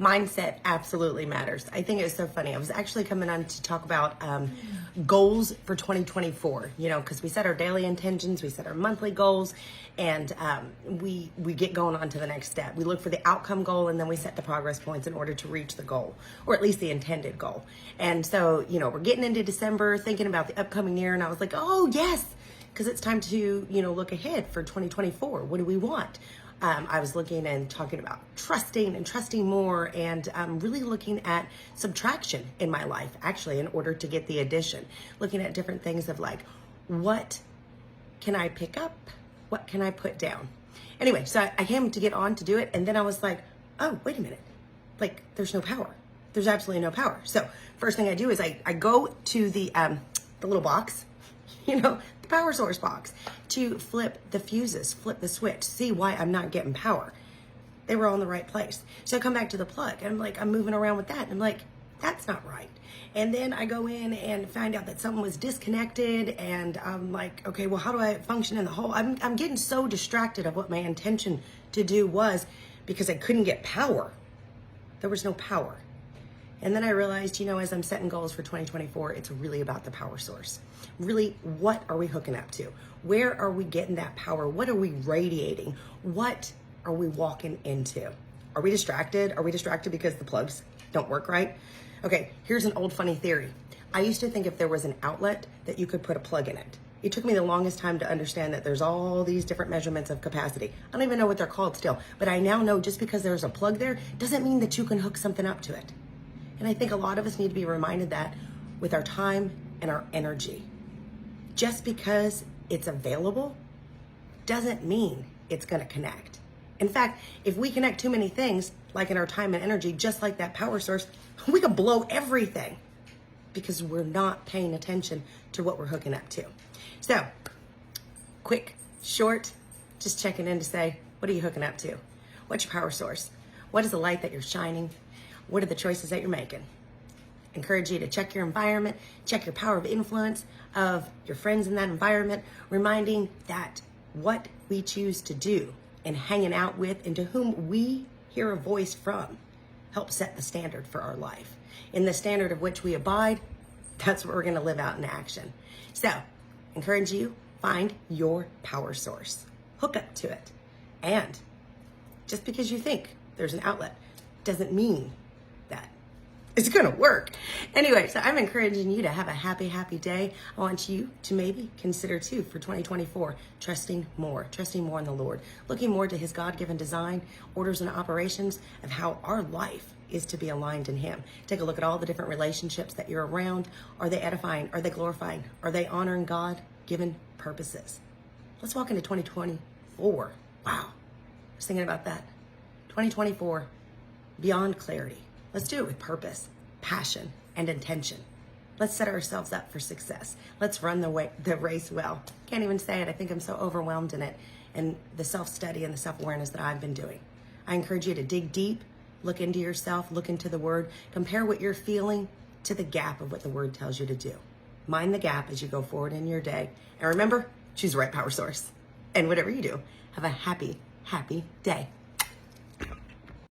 Mindset absolutely matters. I think it's so funny. I was actually coming on to talk about goals for 2024, because we set our daily intentions, we set our monthly goals, and we get going on to the next step. We look for the outcome goal, and then we set the progress points in order to reach the goal, or at least the intended goal. And so, we're getting into December, thinking about the upcoming year, and I was like, oh, yes, because it's time to, look ahead for 2024. What do we want? I was looking and talking about trusting more, and really looking at subtraction in my life, actually, in order to get the addition. Looking at different things of like, what can I pick up? What can I put down? Anyway, so I came to get on to do it, and then I was like, oh, wait a minute. Like, there's no power. There's absolutely no power. So first thing I do is I go to the little box, the power source box, to flip the fuses, flip the switch, see why I'm not getting power. They were all in the right place. So I come back to the plug, and I'm moving around with that, and I'm like, that's not right. And then I go in and find out that something was disconnected, and I'm like, okay, well, how do I function in the whole? I'm getting so distracted of what my intention to do was, because I couldn't get power. There was no power. And then I realized, as I'm setting goals for 2024, it's really about the power source. Really, what are we hooking up to? Where are we getting that power? What are we radiating? What are we walking into? Are we distracted? Are we distracted because the plugs don't work right? Okay, here's an old funny theory. I used to think if there was an outlet that you could put a plug in it. It took me the longest time to understand that there's all these different measurements of capacity. I don't even know what they're called still, but I now know just because there's a plug there doesn't mean that you can hook something up to it. And I think a lot of us need to be reminded that with our time and our energy. Just because it's available doesn't mean it's going to connect. In fact, if we connect too many things, like in our time and energy, just like that power source, we could blow everything because we're not paying attention to what we're hooking up to. So, quick, short, just checking in to say, what are you hooking up to? What's your power source? What is the light that you're shining? What are the choices that you're making? Encourage you to check your environment, check your power of influence of your friends in that environment, reminding that what we choose to do and hanging out with and to whom we hear a voice from helps set the standard for our life. In the standard of which we abide, that's what we're going to live out in action. So, encourage you, find your power source, hook up to it. And just because you think there's an outlet doesn't mean that it's going to work. Anyway, so I'm encouraging you to have a happy day. I want you to maybe consider too for 2024, trusting more in the Lord, looking more to his God-given design, orders and operations of how our life is to be aligned in him. Take a look at all the different relationships that you're around. Are they edifying? Are they glorifying? Are they honoring God-given purposes? Let's walk into 2024. Wow. I was thinking about that. 2024, beyond clarity. Let's do it with purpose, passion, and intention. Let's set ourselves up for success. Let's run the race well. Can't even say it. I think I'm so overwhelmed in it and the self-study and the self-awareness that I've been doing. I encourage you to dig deep, look into yourself, look into the Word, compare what you're feeling to the gap of what the Word tells you to do. Mind the gap as you go forward in your day. And remember, choose the right power source. And whatever you do, have a happy day.